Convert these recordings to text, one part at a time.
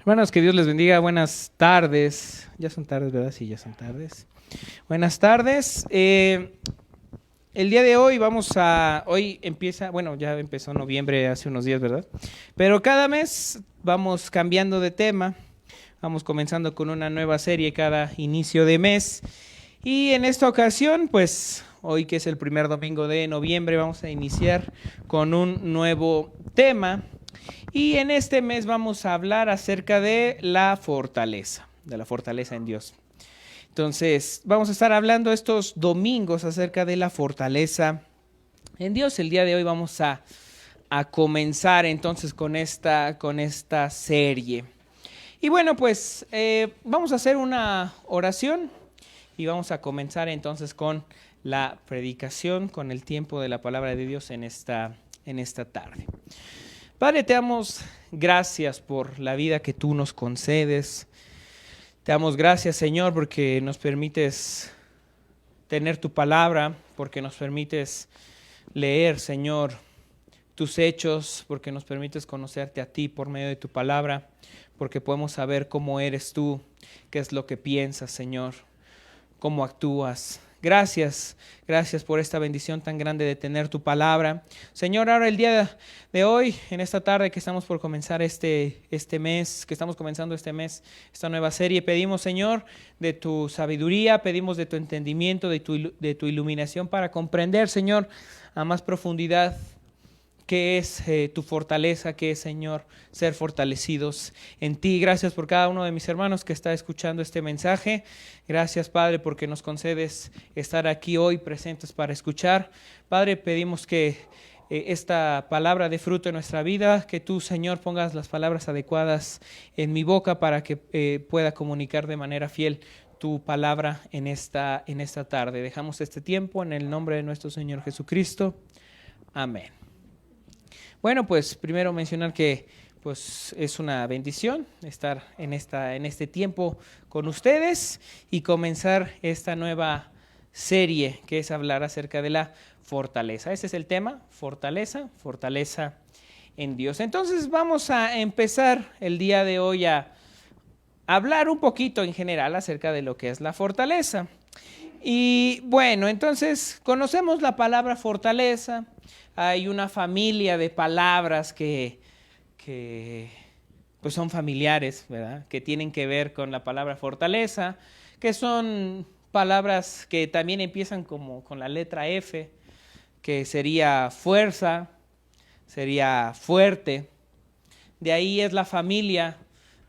Hermanos, que Dios les bendiga. Buenas tardes. Ya son tardes, ¿verdad? Sí, ya son tardes. Buenas tardes. El día de hoy hoy empieza, bueno, ya empezó noviembre hace unos días, ¿verdad? Pero cada mes vamos cambiando de tema. Vamos comenzando con una nueva serie cada inicio de mes. Y en esta ocasión, pues hoy que es el primer domingo de noviembre, vamos a iniciar con un nuevo tema. Y en este mes vamos a hablar acerca de la fortaleza en Dios. Entonces, vamos a estar hablando estos domingos acerca de la fortaleza en Dios. El día de hoy vamos a comenzar entonces con esta serie. Y bueno, pues vamos a hacer una oración y vamos a comenzar entonces con la predicación, con el tiempo de la palabra de Dios en esta tarde. Padre, te damos gracias por la vida que tú nos concedes. Te damos gracias, Señor, porque nos permites tener tu palabra, porque nos permites leer, Señor, tus hechos, porque nos permites conocerte a ti por medio de tu palabra, porque podemos saber cómo eres tú, qué es lo que piensas, Señor, cómo actúas. Gracias por esta bendición tan grande de tener tu palabra. Señor, ahora el día de hoy, en esta tarde que estamos por comenzar este mes, esta nueva serie, pedimos, Señor, de tu sabiduría, pedimos de tu entendimiento, de tu iluminación para comprender, Señor, a más profundidad qué es tu fortaleza, qué es, Señor, ser fortalecidos en ti. Gracias por cada uno de mis hermanos que está escuchando este mensaje. Gracias, Padre, porque nos concedes estar aquí hoy presentes para escuchar. Padre, pedimos que esta palabra dé fruto en nuestra vida, que tú, Señor, pongas las palabras adecuadas en mi boca para que pueda comunicar de manera fiel tu palabra en esta tarde. Dejamos este tiempo en el nombre de nuestro Señor Jesucristo. Amén. Bueno, pues primero mencionar que pues es una bendición estar en este tiempo con ustedes y comenzar esta nueva serie que es hablar acerca de la fortaleza. Ese es el tema, fortaleza en Dios. Entonces vamos a empezar el día de hoy a hablar un poquito en general acerca de lo que es la fortaleza. Y bueno, entonces conocemos la palabra fortaleza. Hay una familia de palabras que pues son familiares, ¿verdad? Que tienen que ver con la palabra fortaleza, que son palabras que también empiezan como con la letra F, que sería fuerza, sería fuerte. De ahí es la familia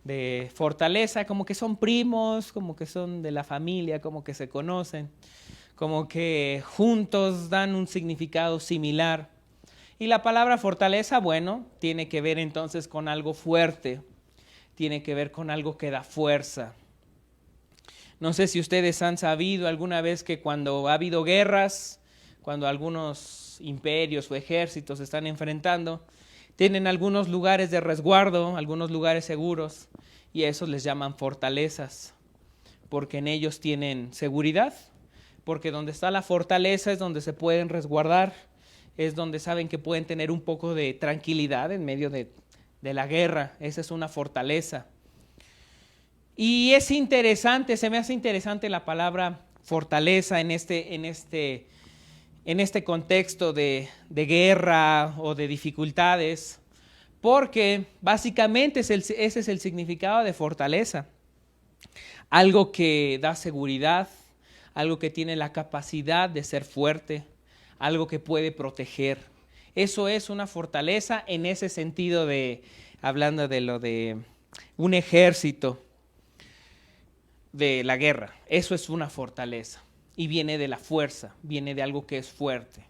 de fortaleza, como que son primos, como que son de la familia, como que se conocen, como que juntos dan un significado similar. Y la palabra fortaleza, bueno, tiene que ver entonces con algo fuerte, tiene que ver con algo que da fuerza. No sé si ustedes han sabido alguna vez que cuando ha habido guerras, cuando algunos imperios o ejércitos se están enfrentando, tienen algunos lugares de resguardo, algunos lugares seguros, y a esos les llaman fortalezas, porque en ellos tienen seguridad, porque donde está la fortaleza es donde se pueden resguardar, es donde saben que pueden tener un poco de tranquilidad en medio de la guerra. Esa es una fortaleza. Y es interesante, se me hace interesante la palabra fortaleza en este contexto de guerra o de dificultades, porque básicamente ese es el significado de fortaleza. Algo que da seguridad, algo que tiene la capacidad de ser fuerte, algo que puede proteger. Eso es una fortaleza en ese sentido hablando de lo de un ejército, de la guerra. Eso es una fortaleza y viene de la fuerza, viene de algo que es fuerte.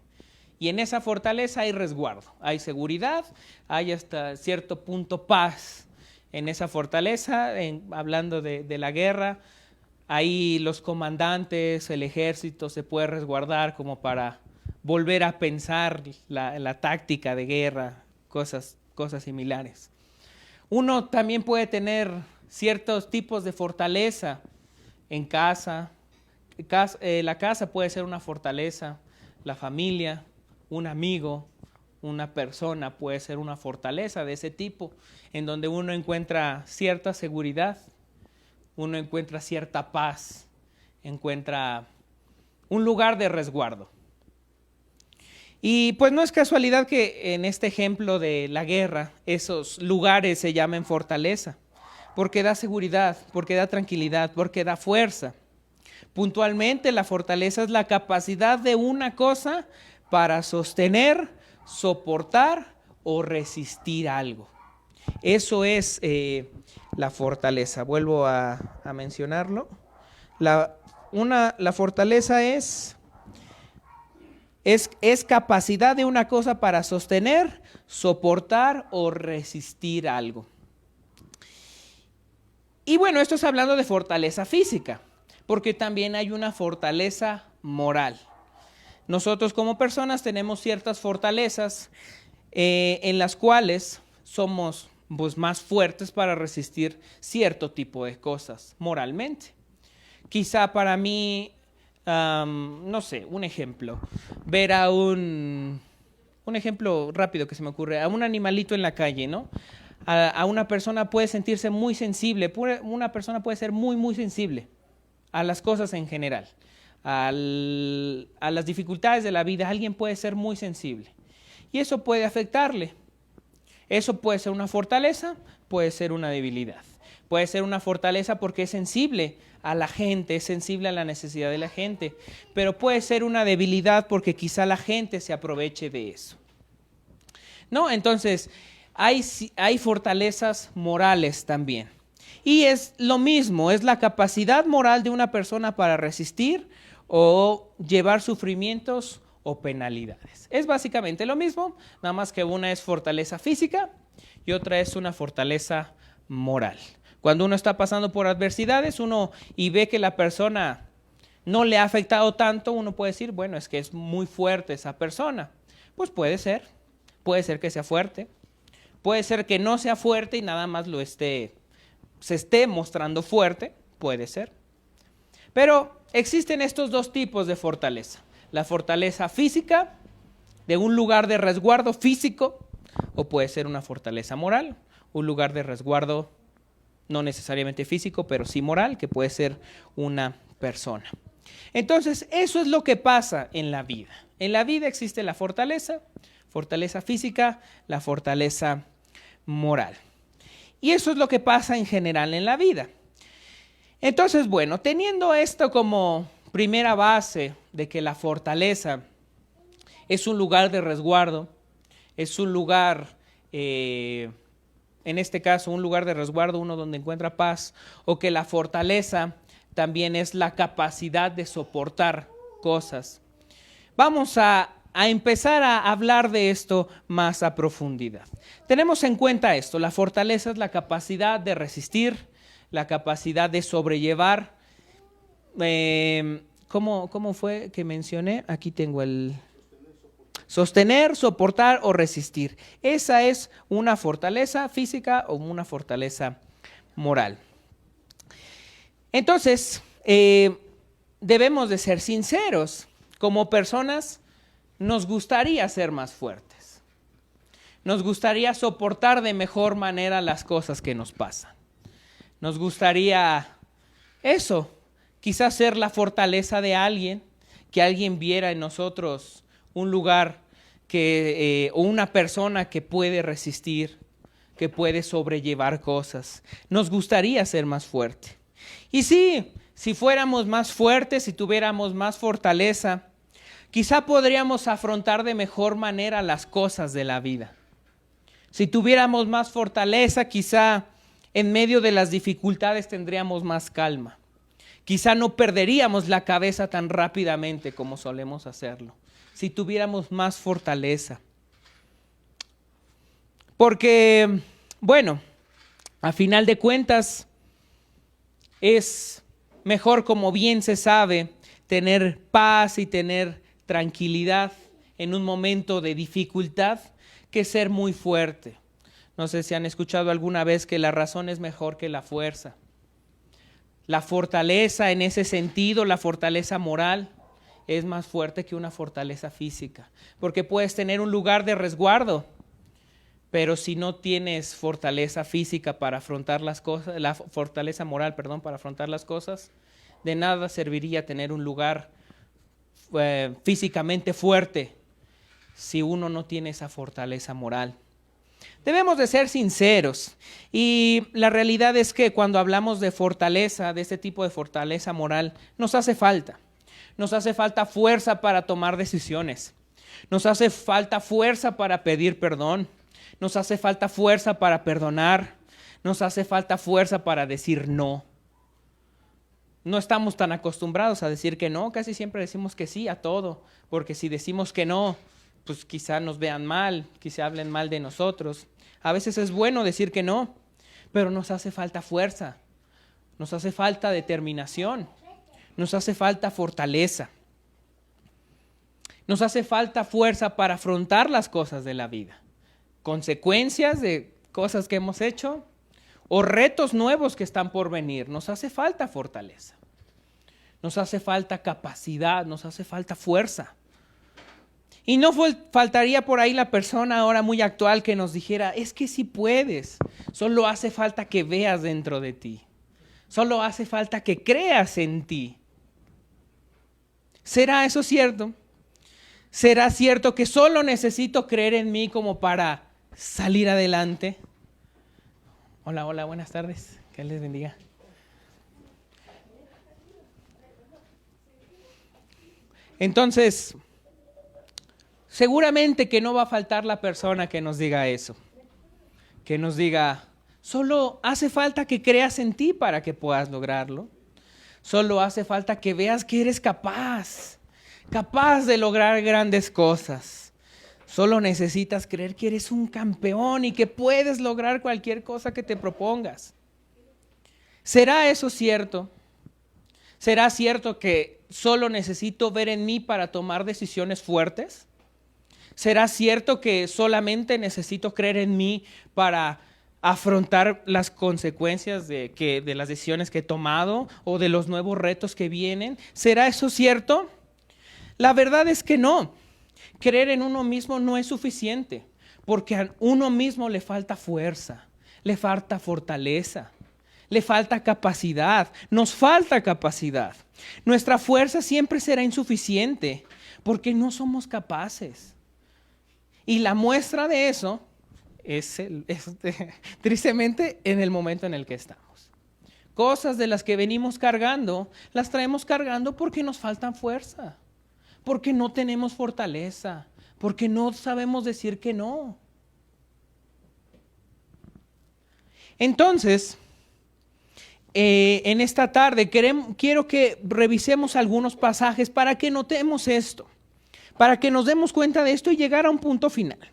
Y en esa fortaleza hay resguardo, hay seguridad, hay hasta cierto punto paz en esa fortaleza. Hablando de la guerra, ahí los comandantes, el ejército se puede resguardar como para volver a pensar la táctica de guerra, cosas similares. Uno también puede tener ciertos tipos de fortaleza en casa. La casa puede ser una fortaleza, la familia, un amigo, una persona puede ser una fortaleza de ese tipo, en donde uno encuentra cierta seguridad, uno encuentra cierta paz, encuentra un lugar de resguardo. Y pues no es casualidad que en este ejemplo de la guerra, esos lugares se llamen fortaleza, porque da seguridad, porque da tranquilidad, porque da fuerza. Puntualmente, la fortaleza es la capacidad de una cosa para sostener, soportar o resistir algo. Eso es la fortaleza. Vuelvo a mencionarlo. La fortaleza es capacidad de una cosa para sostener, soportar o resistir algo. Y bueno, esto es hablando de fortaleza física, porque también hay una fortaleza moral. Nosotros como personas tenemos ciertas fortalezas en las cuales somos pues, más fuertes para resistir cierto tipo de cosas moralmente. Quizá para mí, no sé, un ejemplo. Ver a un ejemplo rápido que se me ocurre, a un animalito en la calle, ¿no? A una persona puede sentirse muy sensible, una persona puede ser muy, muy sensible a las cosas en general, a las dificultades de la vida. Alguien puede ser muy sensible y eso puede afectarle. Eso puede ser una fortaleza, puede ser una debilidad. Puede ser una fortaleza porque es sensible a la gente, es sensible a la necesidad de la gente, pero puede ser una debilidad porque quizá la gente se aproveche de eso. ¿No? Entonces, hay fortalezas morales también. Y es lo mismo, es la capacidad moral de una persona para resistir o llevar sufrimientos o penalidades. Es básicamente lo mismo, nada más que una es fortaleza física y otra es una fortaleza moral. Cuando uno está pasando por adversidades y ve que la persona no le ha afectado tanto, uno puede decir, bueno, es que es muy fuerte esa persona. Pues puede ser que sea fuerte, puede ser que no sea fuerte y nada más se esté mostrando fuerte, puede ser. Pero existen estos dos tipos de fortaleza. La fortaleza física, de un lugar de resguardo físico, o puede ser una fortaleza moral, un lugar de resguardo no necesariamente físico, pero sí moral, que puede ser una persona. Entonces, eso es lo que pasa en la vida. En la vida existe la fortaleza física, la fortaleza moral. Y eso es lo que pasa en general en la vida. Entonces, bueno, teniendo esto como primera base de que la fortaleza es un lugar de resguardo, es un lugar, en este caso, un lugar de resguardo, uno donde encuentra paz, o que la fortaleza también es la capacidad de soportar cosas. Vamos a empezar a hablar de esto más a profundidad. Tenemos en cuenta esto, la fortaleza es la capacidad de resistir, la capacidad de sobrellevar. ¿Cómo fue que mencioné? Aquí tengo el sostener, soportar o resistir. Esa es una fortaleza física o una fortaleza moral. Entonces, debemos de ser sinceros. Como personas, nos gustaría ser más fuertes. Nos gustaría soportar de mejor manera las cosas que nos pasan. Nos gustaría eso, quizás ser la fortaleza de alguien, que alguien viera en nosotros un lugar o una persona que puede resistir, que puede sobrellevar cosas. Nos gustaría ser más fuerte. Y sí, si fuéramos más fuertes, si tuviéramos más fortaleza, quizá podríamos afrontar de mejor manera las cosas de la vida. Si tuviéramos más fortaleza, quizá en medio de las dificultades tendríamos más calma. Quizá no perderíamos la cabeza tan rápidamente como solemos hacerlo. Si tuviéramos más fortaleza. Porque, bueno, a final de cuentas, es mejor, como bien se sabe, tener paz y tener tranquilidad en un momento de dificultad que ser muy fuerte. No sé si han escuchado alguna vez que la razón es mejor que la fuerza. La fortaleza en ese sentido, la fortaleza moral, es más fuerte que una fortaleza física, porque puedes tener un lugar de resguardo, pero si no tienes fortaleza física para afrontar las cosas, la fortaleza moral, perdón, para afrontar las cosas, de nada serviría tener un lugar físicamente fuerte si uno no tiene esa fortaleza moral. Debemos de ser sinceros, y la realidad es que cuando hablamos de fortaleza, de este tipo de fortaleza moral, nos hace falta. Nos hace falta fuerza para tomar decisiones. Nos hace falta fuerza para pedir perdón. Nos hace falta fuerza para perdonar. Nos hace falta fuerza para decir no. No estamos tan acostumbrados a decir que no, casi siempre decimos que sí a todo, porque si decimos que no, pues quizá nos vean mal, quizá hablen mal de nosotros. A veces es bueno decir que no, pero nos hace falta fuerza, nos hace falta determinación, nos hace falta fortaleza, nos hace falta fuerza para afrontar las cosas de la vida, consecuencias de cosas que hemos hecho o retos nuevos que están por venir. Nos hace falta fortaleza, nos hace falta capacidad, nos hace falta fuerza. Y no faltaría por ahí la persona ahora muy actual que nos dijera, es que sí puedes, solo hace falta que veas dentro de ti, solo hace falta que creas en ti. ¿Será eso cierto? ¿Será cierto que solo necesito creer en mí como para salir adelante? Hola, hola, buenas tardes, que les bendiga. Entonces, seguramente que no va a faltar la persona que nos diga eso, que nos diga, solo hace falta que creas en ti para que puedas lograrlo, solo hace falta que veas que eres capaz de lograr grandes cosas, solo necesitas creer que eres un campeón y que puedes lograr cualquier cosa que te propongas. ¿Será eso cierto? ¿Será cierto que solo necesito ver en mí para tomar decisiones fuertes? ¿Será cierto que solamente necesito creer en mí para afrontar las consecuencias de las decisiones que he tomado o de los nuevos retos que vienen? ¿Será eso cierto? La verdad es que no. Creer en uno mismo no es suficiente, porque a uno mismo le falta fuerza, le falta fortaleza, le falta capacidad, nos falta capacidad. Nuestra fuerza siempre será insuficiente porque no somos capaces. Y la muestra de eso es tristemente en el momento en el que estamos. Cosas de las que venimos cargando, las traemos cargando porque nos faltan fuerza, porque no tenemos fortaleza, porque no sabemos decir que no. Entonces, en esta tarde quiero que revisemos algunos pasajes para que notemos esto, para que nos demos cuenta de esto y llegar a un punto final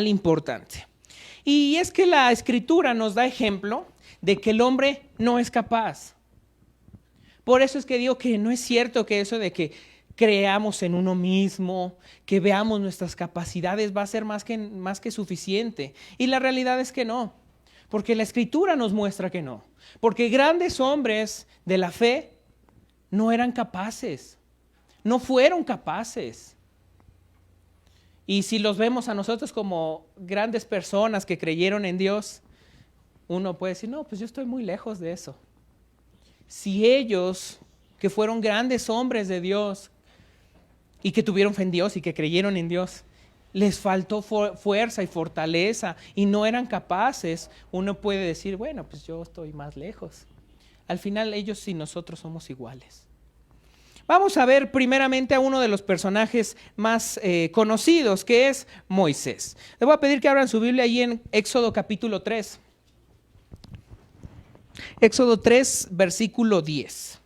importante. Y es que la Escritura nos da ejemplo de que el hombre no es capaz. Por eso es que digo que no es cierto que eso de que creamos en uno mismo, que veamos nuestras capacidades va a ser más que suficiente. Y la realidad es que no, porque la Escritura nos muestra que no. Porque grandes hombres de la fe no eran capaces, no fueron capaces. Y si los vemos a nosotros como grandes personas que creyeron en Dios, uno puede decir, no, pues yo estoy muy lejos de eso. Si ellos, que fueron grandes hombres de Dios y que tuvieron fe en Dios y que creyeron en Dios, les faltó fuerza y fortaleza y no eran capaces, uno puede decir, bueno, pues yo estoy más lejos. Al final ellos y nosotros somos iguales. Vamos a ver primeramente a uno de los personajes más conocidos, que es Moisés. Le voy a pedir que abran su Biblia ahí en Éxodo capítulo 3. Éxodo 3, versículo 10.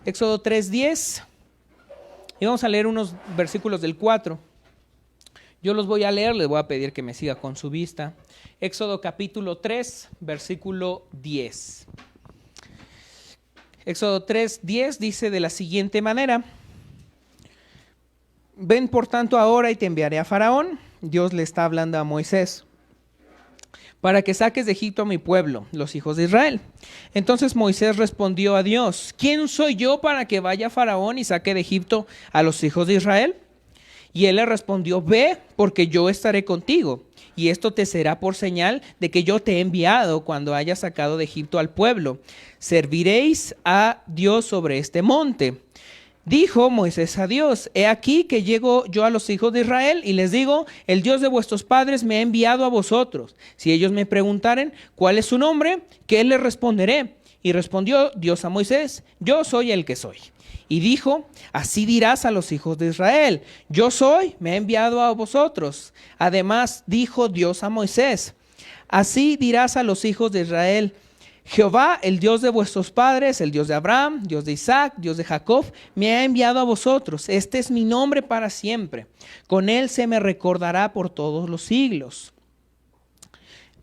Éxodo 3, 10. Y vamos a leer unos versículos del 4. Yo los voy a leer, les voy a pedir que me siga con su vista. Éxodo capítulo 3, versículo 10. Éxodo 3, 10 dice de la siguiente manera: ven por tanto ahora y te enviaré a Faraón. Dios le está hablando a Moisés. para que saques de Egipto a mi pueblo, los hijos de Israel. Entonces Moisés respondió a Dios: ¿quién soy yo para que vaya Faraón y saque de Egipto a los hijos de Israel? Y él le respondió: ve, porque yo estaré contigo, y esto te será por señal de que yo te he enviado cuando hayas sacado de Egipto al pueblo. Serviréis a Dios sobre este monte. Dijo Moisés a Dios: he aquí que llego yo a los hijos de Israel y les digo: el Dios de vuestros padres me ha enviado a vosotros. Si ellos me preguntaren cuál es su nombre, ¿qué les responderé? Y respondió Dios a Moisés: yo soy el que soy. Y dijo: así dirás a los hijos de Israel: yo soy, me ha enviado a vosotros. Además dijo Dios a Moisés: así dirás a los hijos de Israel: Jehová, el Dios de vuestros padres, el Dios de Abraham, Dios de Isaac, Dios de Jacob, me ha enviado a vosotros. Este es mi nombre para siempre. Con él se me recordará por todos los siglos.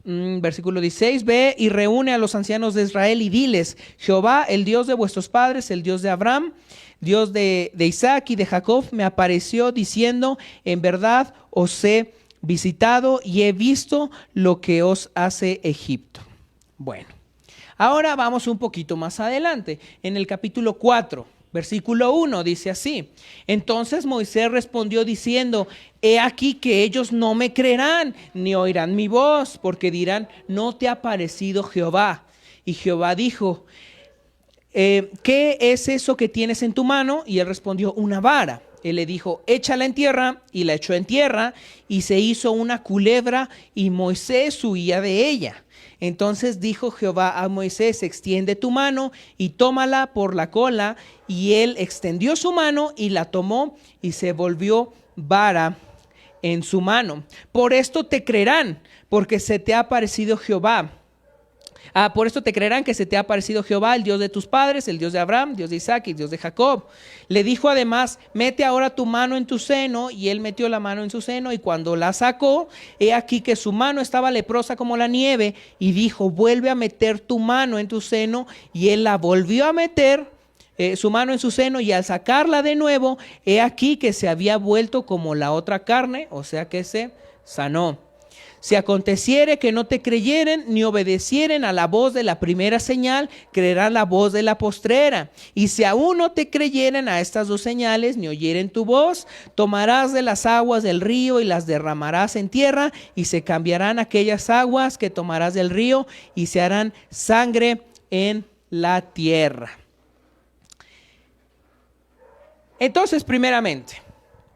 Versículo 16, ve y reúne a los ancianos de Israel y diles: Jehová, el Dios de vuestros padres, el Dios de Abraham, Dios de Isaac y de Jacob, me apareció diciendo: en verdad os he visitado y he visto lo que os hace Egipto. Bueno, ahora vamos un poquito más adelante, en el capítulo 4, versículo 1, dice así: entonces Moisés respondió diciendo: he aquí que ellos no me creerán, ni oirán mi voz, porque dirán: no te ha parecido Jehová. Y Jehová dijo: ¿qué es eso que tienes en tu mano? Y él respondió: una vara. Él le dijo: échala en tierra, y la echó en tierra, y se hizo una culebra, y Moisés huía de ella. Entonces dijo Jehová a Moisés: extiende tu mano y tómala por la cola. Y él extendió su mano y la tomó, y se volvió vara en su mano. Por esto te creerán, porque se te ha aparecido Jehová. Por esto te creerán que se te ha aparecido Jehová, el Dios de tus padres, el Dios de Abraham, Dios de Isaac y Dios de Jacob. Le dijo además: mete ahora tu mano en tu seno. Y él metió la mano en su seno, y cuando la sacó, he aquí que su mano estaba leprosa como la nieve. Y dijo: vuelve a meter tu mano en tu seno. Y él la volvió a meter, su mano en su seno, y al sacarla de nuevo, he aquí que se había vuelto como la otra carne, o sea que se sanó. Si aconteciere que no te creyeren ni obedecieren a la voz de la primera señal, creerán la voz de la postrera. Y si aún no te creyeren a estas dos señales, ni oyeren tu voz, tomarás de las aguas del río y las derramarás en tierra, y se cambiarán aquellas aguas que tomarás del río, y se harán sangre en la tierra. Entonces, primeramente,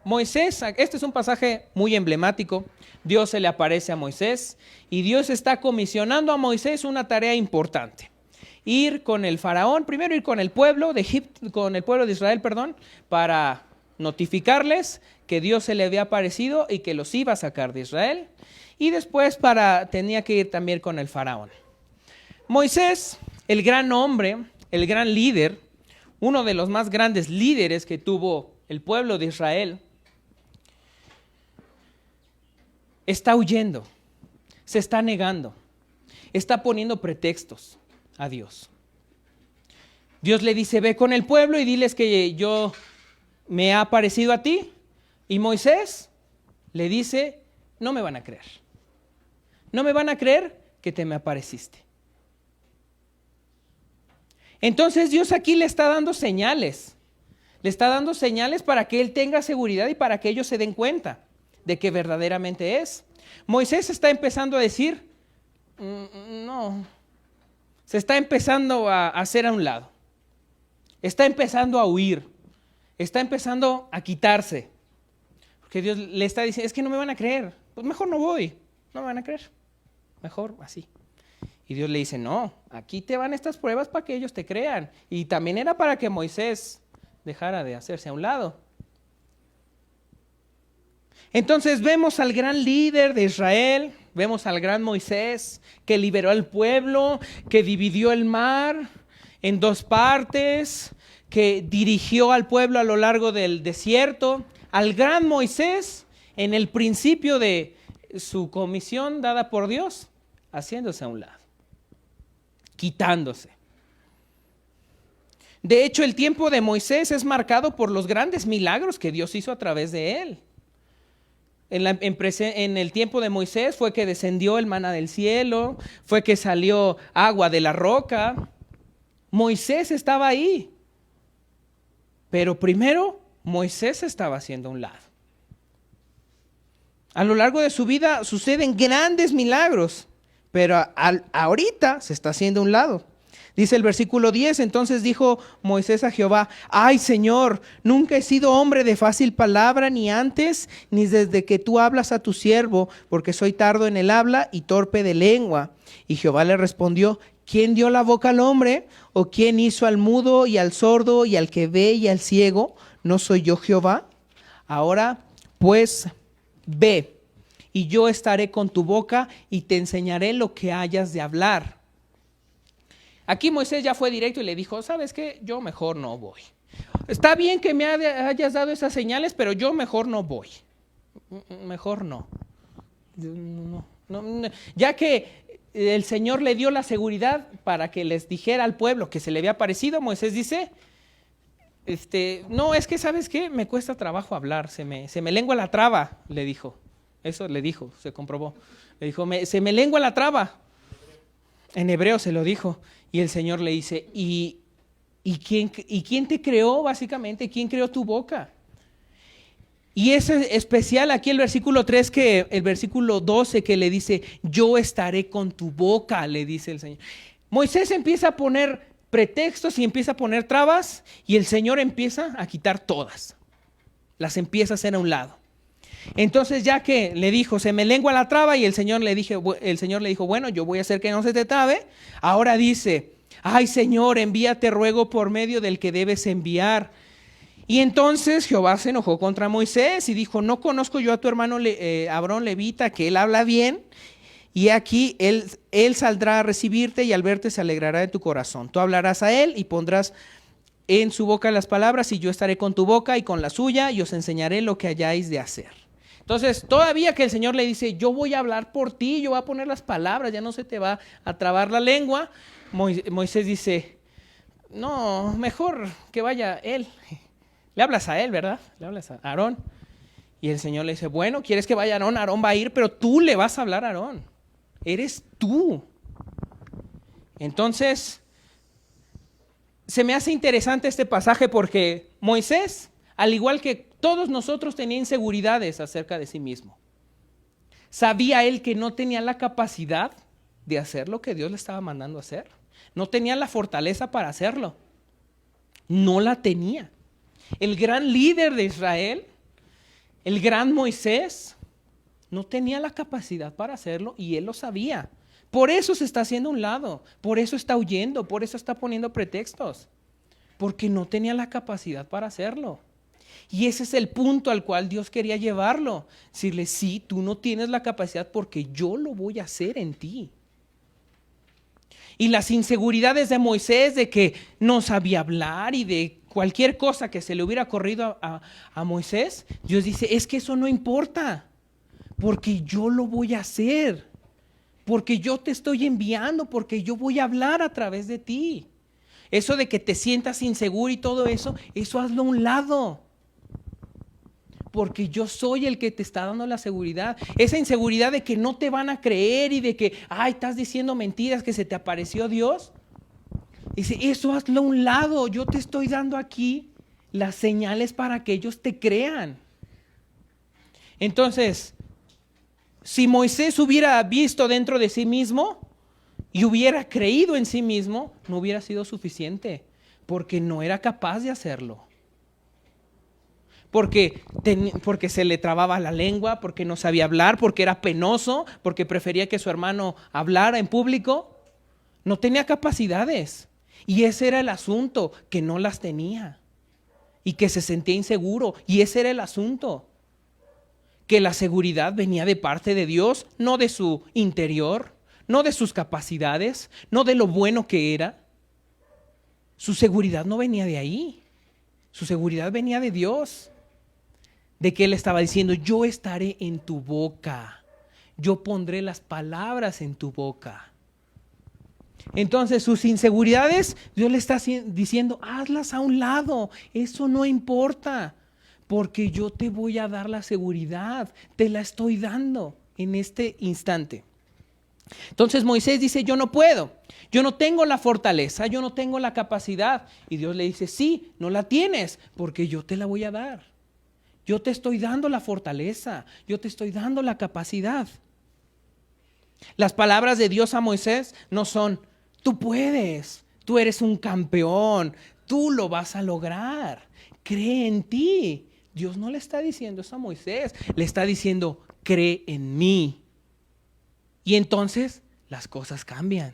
Moisés, este es un pasaje muy emblemático. Dios se le aparece a Moisés y Dios está comisionando a Moisés una tarea importante: ir con el faraón, primero ir con el pueblo de Egipto, con el pueblo de Israel, para notificarles que Dios se le había aparecido y que los iba a sacar de Israel, y después tenía que ir también con el faraón. Moisés, el gran hombre, el gran líder, uno de los más grandes líderes que tuvo el pueblo de Israel, está huyendo, se está negando, está poniendo pretextos a Dios. Dios le dice: ve con el pueblo y diles que yo me he aparecido a ti. Y Moisés le dice: no me van a creer. No me van a creer que te me apareciste. Entonces Dios aquí le está dando señales. Le está dando señales para que él tenga seguridad y para que ellos se den cuenta de que verdaderamente es. Moisés está empezando a decir: no. Se está empezando a hacer a un lado. Está empezando a huir. Está empezando a quitarse. Porque Dios le está diciendo: es que no me van a creer. Pues mejor no voy. No me van a creer. Mejor así. Y Dios le dice: no, aquí te van estas pruebas para que ellos te crean. Y también era para que Moisés dejara de hacerse a un lado. Entonces vemos al gran líder de Israel, vemos al gran Moisés que liberó al pueblo, que dividió el mar en dos partes, que dirigió al pueblo a lo largo del desierto. Al gran Moisés en el principio de su comisión dada por Dios, haciéndose a un lado, quitándose. De hecho, el tiempo de Moisés es marcado por los grandes milagros que Dios hizo a través de él. en el tiempo de Moisés fue que descendió el maná del cielo, fue que salió agua de la roca. Moisés estaba ahí. Pero primero, Moisés estaba haciendo un lado. A lo largo de su vida suceden grandes milagros, pero ahorita se está haciendo un lado. Dice el versículo 10, entonces dijo Moisés a Jehová, ay Señor, nunca he sido hombre de fácil palabra, ni antes, ni desde que tú hablas a tu siervo, porque soy tardo en el habla y torpe de lengua. Y Jehová le respondió, ¿quién dio la boca al hombre? ¿O quién hizo al mudo y al sordo y al que ve y al ciego? ¿No soy yo Jehová? Ahora pues ve, y yo estaré con tu boca y te enseñaré lo que hayas de hablar. Aquí Moisés ya fue directo y le dijo, ¿sabes qué? Yo mejor no voy. Está bien que me hayas dado esas señales, pero yo mejor no voy. Mejor no. Ya que el Señor le dio la seguridad para que les dijera al pueblo que se le había aparecido, Moisés dice, no, es que ¿sabes qué? Me cuesta trabajo hablar, se me lengua la traba, le dijo. Eso le dijo, se comprobó. Le dijo, se me lengua la traba. En hebreo se lo dijo. Y el Señor le dice, ¿y quién te creó básicamente? ¿Quién creó tu boca? Y es especial aquí el versículo 3, que el versículo 12 que le dice, yo estaré con tu boca, le dice el Señor. Moisés empieza a poner pretextos y empieza a poner trabas y el Señor empieza a quitar todas. Las empieza a hacer a un lado. Entonces ya que le dijo, se me lengua la traba, y el Señor le dijo, bueno, yo voy a hacer que no se te trabe. Ahora dice, ay Señor, envíate ruego por medio del que debes enviar. Y entonces Jehová se enojó contra Moisés y dijo, no conozco yo a tu hermano Aarón levita, que él habla bien, y aquí él saldrá a recibirte y al verte se alegrará de tu corazón. Tú hablarás a él y pondrás en su boca las palabras, y yo estaré con tu boca y con la suya, y os enseñaré lo que hayáis de hacer. Entonces, todavía que el Señor le dice, yo voy a hablar por ti, yo voy a poner las palabras, ya no se te va a trabar la lengua, Moisés dice, no, mejor que vaya él. Le hablas a él, ¿verdad? Le hablas a Aarón. Y el Señor le dice, bueno, ¿quieres que vaya Aarón? Aarón va a ir, pero tú le vas a hablar a Aarón. Eres tú. Entonces, se me hace interesante este pasaje porque Moisés, al igual que todos nosotros, tenía inseguridades acerca de sí mismo. Sabía él que no tenía la capacidad de hacer lo que Dios le estaba mandando a hacer. No tenía la fortaleza para hacerlo. No la tenía. El gran líder de Israel, el gran Moisés, no tenía la capacidad para hacerlo y él lo sabía. Por eso se está haciendo a un lado, por eso está huyendo, por eso está poniendo pretextos. Porque no tenía la capacidad para hacerlo. Y ese es el punto al cual Dios quería llevarlo. Decirle, sí, tú no tienes la capacidad porque yo lo voy a hacer en ti. Y las inseguridades de Moisés de que no sabía hablar y de cualquier cosa que se le hubiera ocurrido a Moisés, Dios dice, es que eso no importa, porque yo lo voy a hacer, porque yo te estoy enviando, porque yo voy a hablar a través de ti. Eso de que te sientas inseguro y todo eso, eso hazlo a un lado. Porque yo soy el que te está dando la seguridad. Esa inseguridad de que no te van a creer y de que, ay, estás diciendo mentiras, que se te apareció Dios. Dice, eso hazlo a un lado. Yo te estoy dando aquí las señales para que ellos te crean. Entonces, si Moisés hubiera visto dentro de sí mismo y hubiera creído en sí mismo, no hubiera sido suficiente, porque no era capaz de hacerlo. Porque se le trababa la lengua, porque no sabía hablar, porque era penoso, porque prefería que su hermano hablara en público. No tenía capacidades. Y ese era el asunto, que no las tenía. Y que se sentía inseguro. Y ese era el asunto. Que la seguridad venía de parte de Dios, no de su interior, no de sus capacidades, no de lo bueno que era. Su seguridad no venía de ahí. Su seguridad venía de Dios. De que él estaba diciendo, yo estaré en tu boca, yo pondré las palabras en tu boca. Entonces sus inseguridades, Dios le está diciendo, hazlas a un lado, eso no importa, porque yo te voy a dar la seguridad, te la estoy dando en este instante. Entonces Moisés dice, yo no puedo, yo no tengo la fortaleza, yo no tengo la capacidad. Y Dios le dice, sí, no la tienes, porque yo te la voy a dar. Yo te estoy dando la fortaleza, yo te estoy dando la capacidad. Las palabras de Dios a Moisés no son, tú puedes, tú eres un campeón, tú lo vas a lograr, cree en ti. Dios no le está diciendo eso a Moisés, le está diciendo, cree en mí. Y entonces las cosas cambian.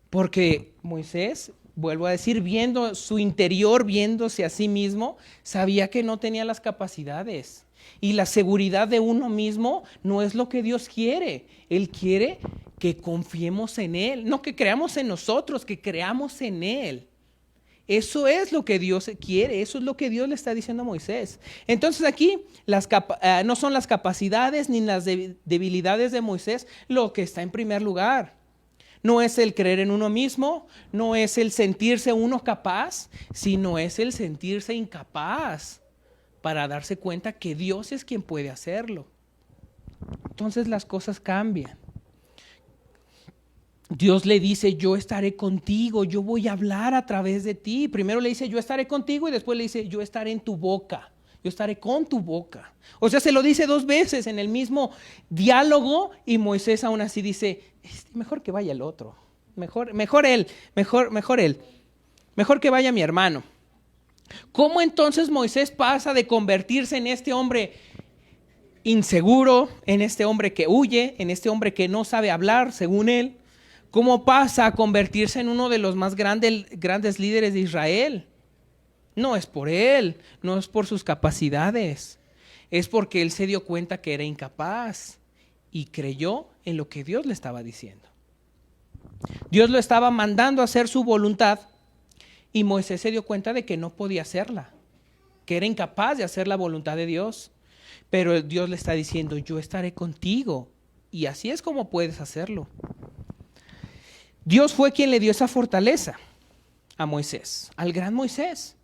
Porque Moisés, vuelvo a decir, viendo su interior, viéndose a sí mismo, sabía que no tenía las capacidades. Y la seguridad de uno mismo no es lo que Dios quiere. Él quiere que confiemos en Él, no que creamos en nosotros, que creamos en Él. Eso es lo que Dios quiere, eso es lo que Dios le está diciendo a Moisés. Entonces aquí no son las capacidades ni las debilidades de Moisés lo que está en primer lugar. No es el creer en uno mismo, no es el sentirse uno capaz, sino es el sentirse incapaz para darse cuenta que Dios es quien puede hacerlo. Entonces las cosas cambian. Dios le dice, yo estaré contigo, yo voy a hablar a través de ti. Primero le dice, yo estaré contigo, y después le dice, yo estaré en tu boca, yo estaré con tu boca. O sea, se lo dice 2 veces en el mismo diálogo, y Moisés aún así dice, mejor que vaya el otro, mejor él, mejor que vaya mi hermano. ¿Cómo entonces Moisés pasa de convertirse en este hombre inseguro, en este hombre que huye, en este hombre que no sabe hablar según él? ¿Cómo pasa a convertirse en uno de los más grandes líderes de Israel? No es por él, no es por sus capacidades, es porque él se dio cuenta que era incapaz y creyó en lo que Dios le estaba diciendo. Dios lo estaba mandando a hacer su voluntad y Moisés se dio cuenta de que no podía hacerla, que era incapaz de hacer la voluntad de Dios. Pero Dios le está diciendo, yo estaré contigo, y así es como puedes hacerlo. Dios fue quien le dio esa fortaleza a Moisés, al gran Moisés.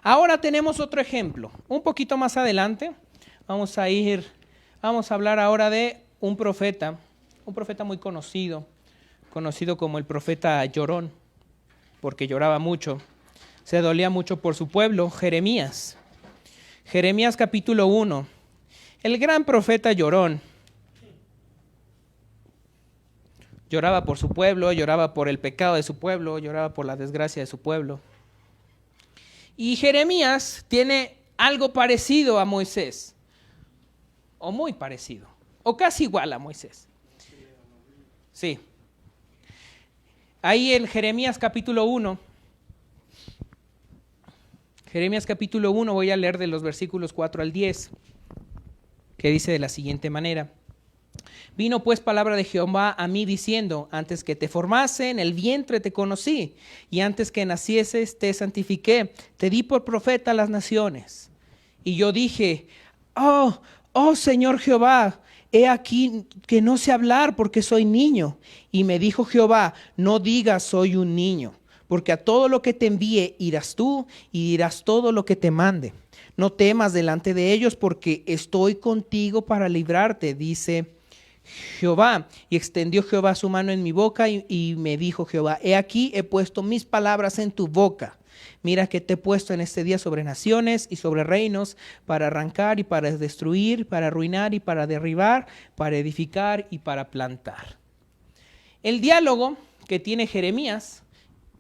Ahora tenemos otro ejemplo, un poquito más adelante. Vamos a hablar ahora de un profeta muy conocido como el profeta llorón, porque lloraba mucho, se dolía mucho por su pueblo, Jeremías. Jeremías capítulo 1, el gran profeta llorón. Lloraba por su pueblo, lloraba por el pecado de su pueblo, lloraba por la desgracia de su pueblo. Y Jeremías tiene algo parecido a Moisés, o muy parecido, o casi igual a Moisés. Sí. Ahí en Jeremías capítulo 1, voy a leer de los versículos 4 al 10, que dice de la siguiente manera. Vino pues palabra de Jehová a mí diciendo, antes que te formase en el vientre te conocí, y antes que nacieses te santifiqué, te di por profeta a las naciones. Y yo dije, oh Señor Jehová, he aquí que no sé hablar porque soy niño. Y me dijo Jehová, no digas soy un niño, porque a todo lo que te envíe irás tú y dirás todo lo que te mande. No temas delante de ellos porque estoy contigo para librarte, dice Jehová. Y extendió Jehová su mano en mi boca y me dijo Jehová, he aquí he puesto mis palabras en tu boca. Mira que te he puesto en este día sobre naciones y sobre reinos, para arrancar y para destruir, para arruinar y para derribar, para edificar y para plantar. El diálogo que tiene Jeremías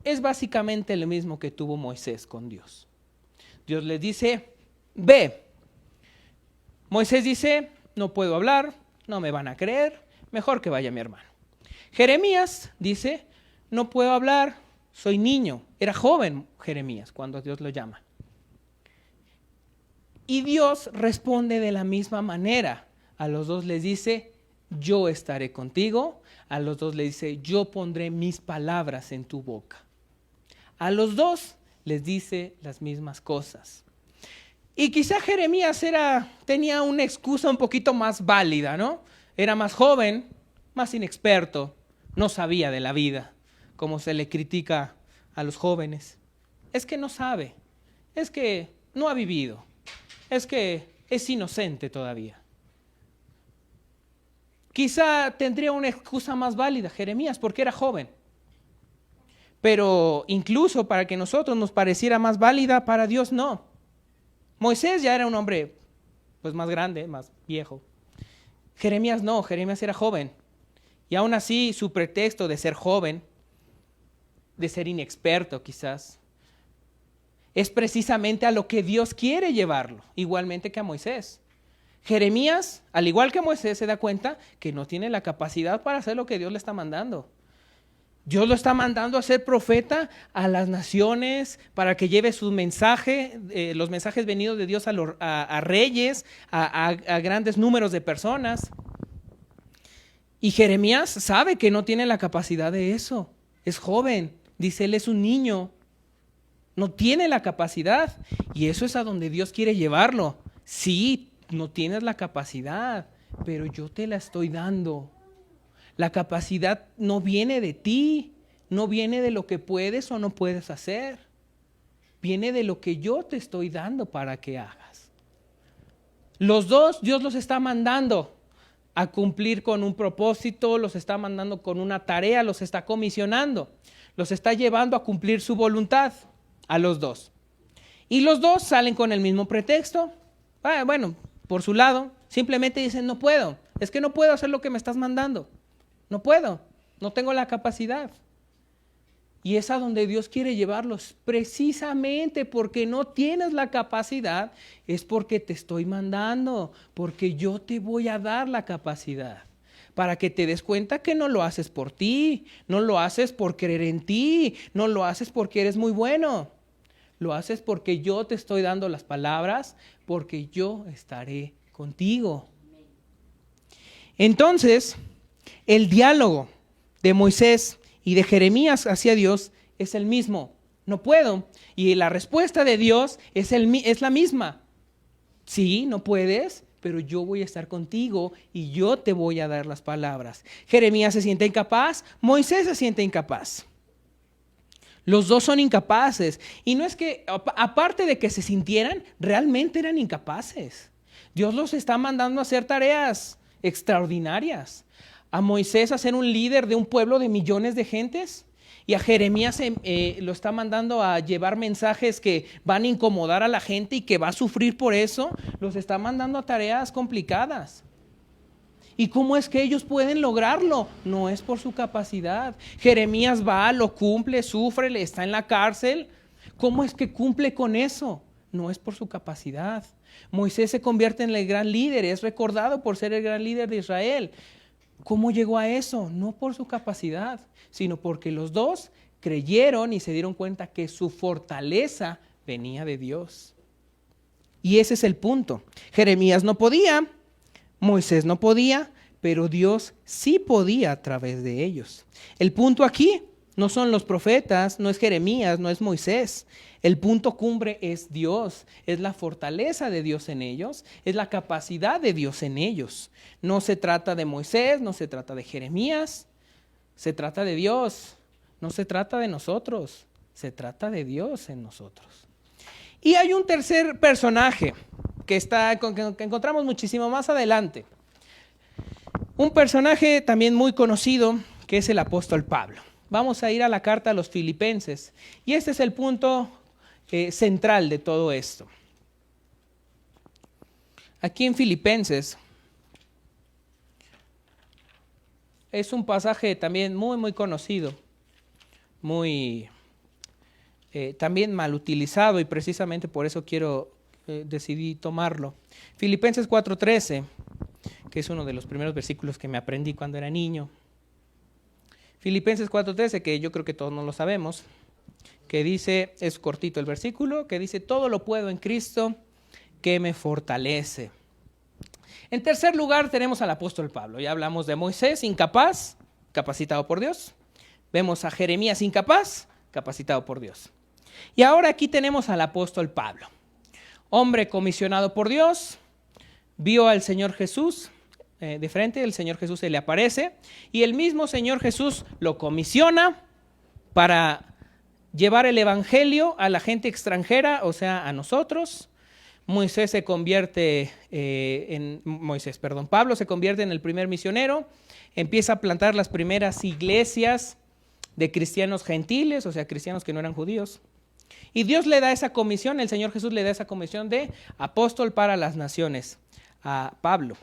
es básicamente lo mismo que tuvo Moisés con Dios. Dios les dice, ve. Moisés dice, no puedo hablar, no me van a creer, mejor que vaya mi hermano. Jeremías dice, no puedo hablar, soy niño. Era joven Jeremías cuando Dios lo llama. Y Dios responde de la misma manera. A los dos les dice, yo estaré contigo. A los dos les dice, yo pondré mis palabras en tu boca. A los dos les dice las mismas cosas. Y quizá Jeremías tenía una excusa un poquito más válida, ¿no? Era más joven, más inexperto, no sabía de la vida, como se le critica a los jóvenes. Es que no sabe, es que no ha vivido. es que es inocente todavía. Quizá tendría una excusa más válida, Jeremías, porque era joven. Pero incluso para que nosotros nos pareciera más válida, para Dios no. Moisés ya era un hombre pues más grande, más viejo. Jeremías no, Jeremías era joven. Y aún así su pretexto de ser joven, de ser inexperto quizás, es precisamente a lo que Dios quiere llevarlo, igualmente que a Moisés. Jeremías, al igual que Moisés, se da cuenta que no tiene la capacidad para hacer lo que Dios le está mandando. Dios lo está mandando a ser profeta a las naciones para que lleve su mensaje, los mensajes venidos de Dios a reyes, a grandes números de personas. Y Jeremías sabe que no tiene la capacidad de eso. Es joven, dice él, es un niño. No tiene la capacidad y eso es a donde Dios quiere llevarlo. Sí, no tienes la capacidad, pero yo te la estoy dando. La capacidad no viene de ti, no viene de lo que puedes o no puedes hacer. Viene de lo que yo te estoy dando para que hagas. Los dos Dios los está mandando a cumplir con un propósito, los está mandando con una tarea, los está comisionando, los está llevando a cumplir su voluntad. A los dos. Y los dos salen con el mismo pretexto. Bueno, por su lado, simplemente dicen, no puedo. Es que no puedo hacer lo que me estás mandando. No puedo. No tengo la capacidad. Y es a donde Dios quiere llevarlos. Precisamente porque no tienes la capacidad, es porque te estoy mandando. Porque yo te voy a dar la capacidad. Para que te des cuenta que no lo haces por ti, no lo haces por creer en ti, no lo haces porque eres muy bueno. Lo haces porque yo te estoy dando las palabras, porque yo estaré contigo. Entonces, el diálogo de Moisés y de Jeremías hacia Dios es el mismo. No puedo. Y la respuesta de Dios es la misma. Sí, no puedes, pero yo voy a estar contigo y yo te voy a dar las palabras. Jeremías se siente incapaz, Moisés se siente incapaz. Los dos son incapaces. Y no es que, aparte de que se sintieran, realmente eran incapaces. Dios los está mandando a hacer tareas extraordinarias. A Moisés a ser un líder de un pueblo de millones de gentes. Y a Jeremías lo está mandando a llevar mensajes que van a incomodar a la gente y que va a sufrir por eso. Los está mandando a tareas complicadas. ¿Y cómo es que ellos pueden lograrlo? No es por su capacidad. Jeremías va, lo cumple, sufre, está en la cárcel. ¿Cómo es que cumple con eso? No es por su capacidad. Moisés se convierte en el gran líder, es recordado por ser el gran líder de Israel. ¿Cómo llegó a eso? No por su capacidad, sino porque los dos creyeron y se dieron cuenta que su fortaleza venía de Dios. Y ese es el punto. Jeremías no podía, Moisés no podía, pero Dios sí podía a través de ellos. El punto aquí no son los profetas, no es Jeremías, no es Moisés. El punto cumbre es Dios, es la fortaleza de Dios en ellos, es la capacidad de Dios en ellos. No se trata de Moisés, no se trata de Jeremías, se trata de Dios, no se trata de nosotros, se trata de Dios en nosotros. Y hay un tercer personaje que encontramos muchísimo más adelante. Un personaje también muy conocido que es el apóstol Pablo. Vamos a ir a la carta a los Filipenses y este es el punto central de todo esto. Aquí en Filipenses es un pasaje también muy muy conocido, muy también mal utilizado y precisamente por eso decidí tomarlo. Filipenses 4:13, que es uno de los primeros versículos que me aprendí cuando era niño. Filipenses 4:13, que yo creo que todos no lo sabemos, que dice, es cortito el versículo, que dice, todo lo puedo en Cristo que me fortalece. En tercer lugar tenemos al apóstol Pablo. Ya hablamos de Moisés, incapaz, capacitado por Dios. Vemos a Jeremías, incapaz, capacitado por Dios. Y ahora aquí tenemos al apóstol Pablo. Hombre comisionado por Dios, vio al Señor Jesús de frente, el Señor Jesús se le aparece y el mismo Señor Jesús lo comisiona para llevar el evangelio a la gente extranjera, o sea, a nosotros, Moisés se convierte Pablo se convierte en el primer misionero, empieza a plantar las primeras iglesias de cristianos gentiles, o sea, cristianos que no eran judíos. Y Dios le da esa comisión, el Señor Jesús le da esa comisión de apóstol para las naciones a Pablo.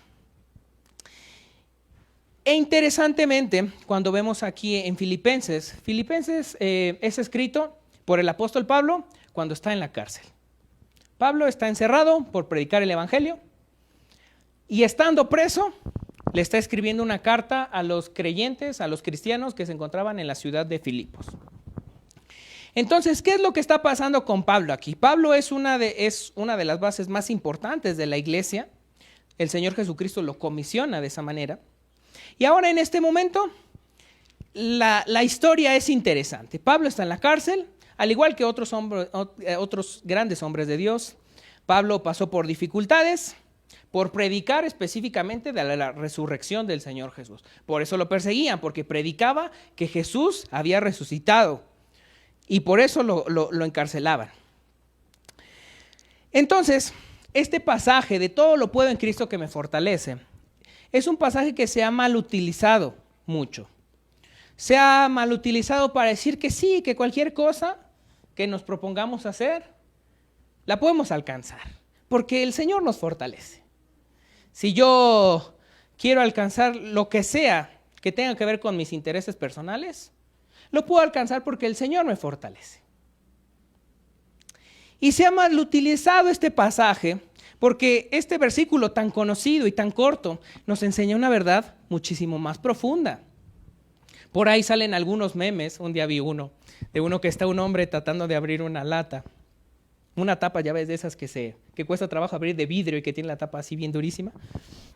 E interesantemente, cuando vemos aquí en Filipenses es escrito por el apóstol Pablo cuando está en la cárcel. Pablo está encerrado por predicar el evangelio y estando preso le está escribiendo una carta a los creyentes, a los cristianos que se encontraban en la ciudad de Filipos. Entonces, ¿qué es lo que está pasando con Pablo aquí? Pablo es una de las bases más importantes de la iglesia. El Señor Jesucristo lo comisiona de esa manera. Y ahora en este momento la historia es interesante. Pablo está en la cárcel, al igual que otros grandes hombres de Dios. Pablo pasó por dificultades, por predicar específicamente de la resurrección del Señor Jesús. Por eso lo perseguían, porque predicaba que Jesús había resucitado. Y por eso lo encarcelaban. Entonces, este pasaje de todo lo puedo en Cristo que me fortalece, es un pasaje que se ha mal utilizado mucho. Se ha mal utilizado para decir que sí, que cualquier cosa que nos propongamos hacer, la podemos alcanzar, porque el Señor nos fortalece. Si yo quiero alcanzar lo que sea que tenga que ver con mis intereses personales, lo puedo alcanzar porque el Señor me fortalece. Y se ha mal utilizado este pasaje porque este versículo tan conocido y tan corto nos enseña una verdad muchísimo más profunda. Por ahí salen algunos memes, un día vi uno, de uno que está un hombre tratando de abrir una lata, una tapa, ya ves, de esas que cuesta trabajo abrir, de vidrio y que tiene la tapa así bien durísima,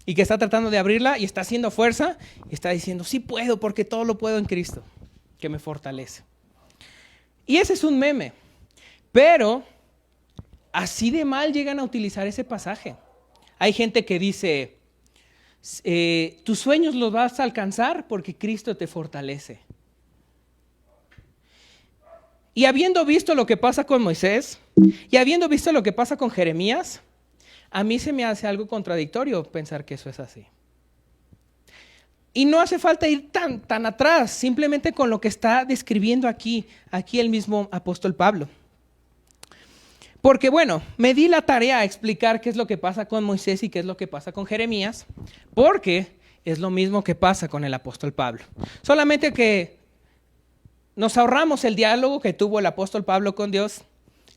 y que está tratando de abrirla y está haciendo fuerza y está diciendo, sí puedo porque todo lo puedo en Cristo, que me fortalece. Y ese es un meme, pero así de mal llegan a utilizar ese pasaje. Hay gente que dice, tus sueños los vas a alcanzar porque Cristo te fortalece. Y habiendo visto lo que pasa con Moisés, y habiendo visto lo que pasa con Jeremías, a mí se me hace algo contradictorio pensar que eso es así. Y no hace falta ir tan atrás, simplemente con lo que está describiendo aquí el mismo apóstol Pablo. Porque bueno, me di la tarea a explicar qué es lo que pasa con Moisés y qué es lo que pasa con Jeremías, porque es lo mismo que pasa con el apóstol Pablo. Solamente que nos ahorramos el diálogo que tuvo el apóstol Pablo con Dios,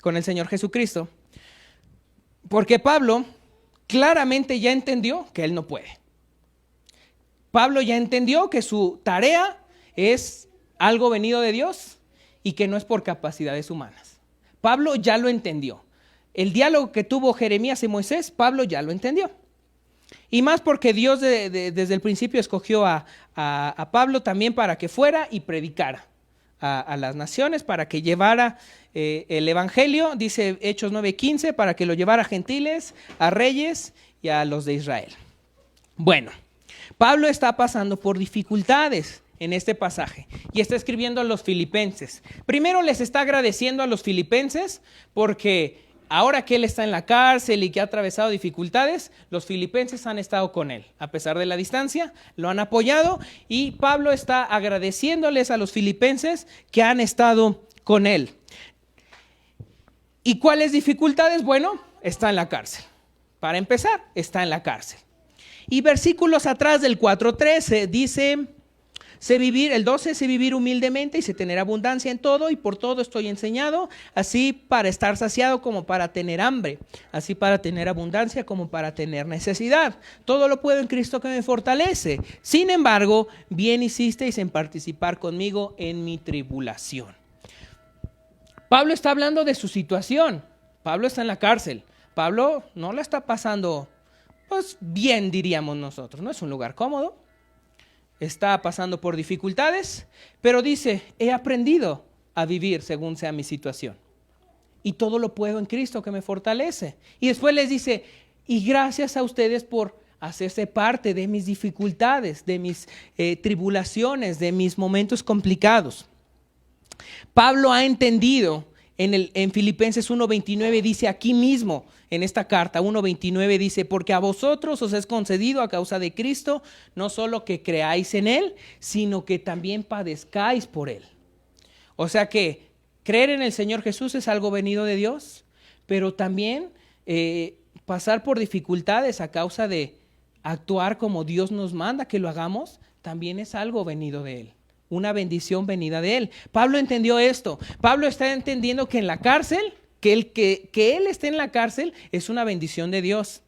con el Señor Jesucristo, porque Pablo claramente ya entendió que él no puede. Pablo ya entendió que su tarea es algo venido de Dios y que no es por capacidades humanas. Pablo ya lo entendió. El diálogo que tuvo Jeremías y Moisés, Pablo ya lo entendió. Y más porque Dios desde el principio escogió a Pablo también para que fuera y predicara a las naciones, para que llevara el evangelio, dice Hechos 9:15, para que lo llevara a gentiles, a reyes y a los de Israel. Bueno, Pablo está pasando por dificultades en este pasaje y está escribiendo a los filipenses. Primero les está agradeciendo a los filipenses porque ahora que él está en la cárcel y que ha atravesado dificultades, los filipenses han estado con él. A pesar de la distancia, lo han apoyado y Pablo está agradeciéndoles a los filipenses que han estado con él. ¿Y cuáles dificultades? Bueno, está en la cárcel. Para empezar, está en la cárcel. Y versículos atrás del 4:13 dice, el 12, sé vivir humildemente y sé tener abundancia en todo y por todo estoy enseñado, así para estar saciado como para tener hambre, así para tener abundancia como para tener necesidad. Todo lo puedo en Cristo que me fortalece. Sin embargo, bien hicisteis en participar conmigo en mi tribulación. Pablo está hablando de su situación. Pablo está en la cárcel. Pablo no la está pasando pues bien, diríamos nosotros. No es un lugar cómodo. Está pasando por dificultades, pero dice, he aprendido a vivir según sea mi situación. Y todo lo puedo en Cristo que me fortalece. Y después les dice, y gracias a ustedes por hacerse parte de mis dificultades, de mis tribulaciones, de mis momentos complicados. Pablo ha entendido En Filipenses 1:29 dice aquí mismo, en esta carta 1:29 dice, porque a vosotros os es concedido a causa de Cristo, no solo que creáis en Él, sino que también padezcáis por Él. O sea que creer en el Señor Jesús es algo venido de Dios, pero también pasar por dificultades a causa de actuar como Dios nos manda que lo hagamos, también es algo venido de Él. Una bendición venida de Él. Pablo entendió esto. Pablo está entendiendo que en la cárcel, que Él esté en la cárcel es una bendición de Dios.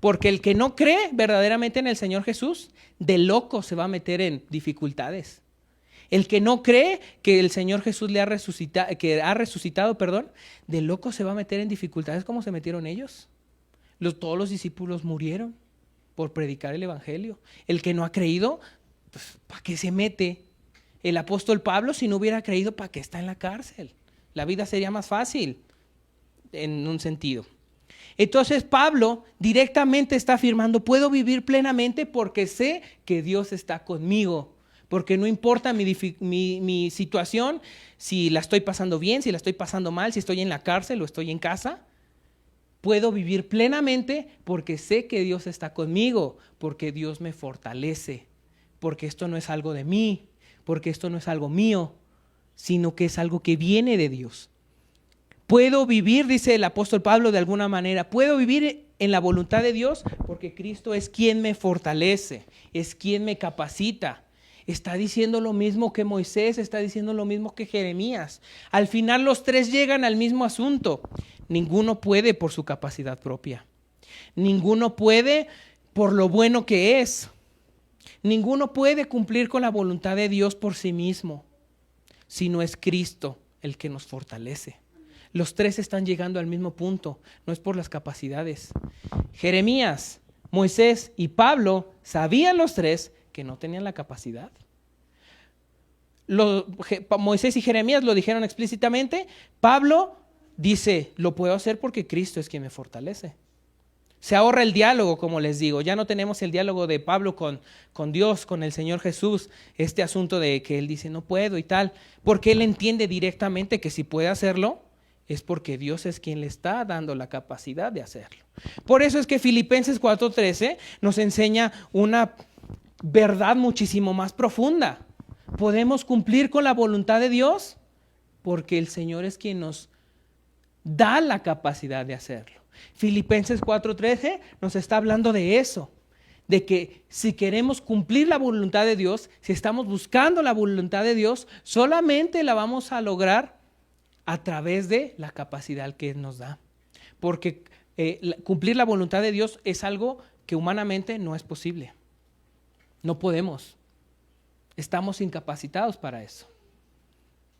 Porque el que no cree verdaderamente en el Señor Jesús, de loco se va a meter en dificultades. El que no cree que el Señor Jesús le ha resucitado, de loco se va a meter en dificultades como se metieron ellos. Todos los discípulos murieron por predicar el Evangelio. El que no ha creído, pues, ¿para qué se mete? El apóstol Pablo, si no hubiera creído, ¿para qué está en la cárcel? La vida sería más fácil, en un sentido. Entonces Pablo directamente está afirmando, puedo vivir plenamente porque sé que Dios está conmigo. Porque no importa mi situación, si la estoy pasando bien, si la estoy pasando mal, si estoy en la cárcel o estoy en casa. Puedo vivir plenamente porque sé que Dios está conmigo, porque Dios me fortalece, porque esto no es algo de mí, porque esto no es algo mío, sino que es algo que viene de Dios. Puedo vivir, dice el apóstol Pablo de alguna manera, puedo vivir en la voluntad de Dios porque Cristo es quien me fortalece, es quien me capacita. Está diciendo lo mismo que Moisés, está diciendo lo mismo que Jeremías. Al final los tres llegan al mismo asunto. Ninguno puede por su capacidad propia. Ninguno puede por lo bueno que es. Ninguno puede cumplir con la voluntad de Dios por sí mismo, sino es Cristo el que nos fortalece. Los tres están llegando al mismo punto, no es por las capacidades. Jeremías, Moisés y Pablo sabían los tres que no tenían la capacidad. Moisés y Jeremías lo dijeron explícitamente. Pablo dice, lo puedo hacer porque Cristo es quien me fortalece. Se ahorra el diálogo, como les digo. Ya no tenemos el diálogo de Pablo con Dios, con el Señor Jesús. Este asunto de que él dice no puedo y tal. Porque él entiende directamente que si puede hacerlo, es porque Dios es quien le está dando la capacidad de hacerlo. Por eso es que Filipenses 4:13 nos enseña una verdad muchísimo más profunda. Podemos cumplir con la voluntad de Dios porque el Señor es quien nos da la capacidad de hacerlo. Filipenses 4:13 nos está hablando de eso, de que si queremos cumplir la voluntad de Dios, si estamos buscando la voluntad de Dios, solamente la vamos a lograr a través de la capacidad que Él nos da. Porque cumplir la voluntad de Dios es algo que humanamente no es posible. No podemos. Estamos incapacitados para eso.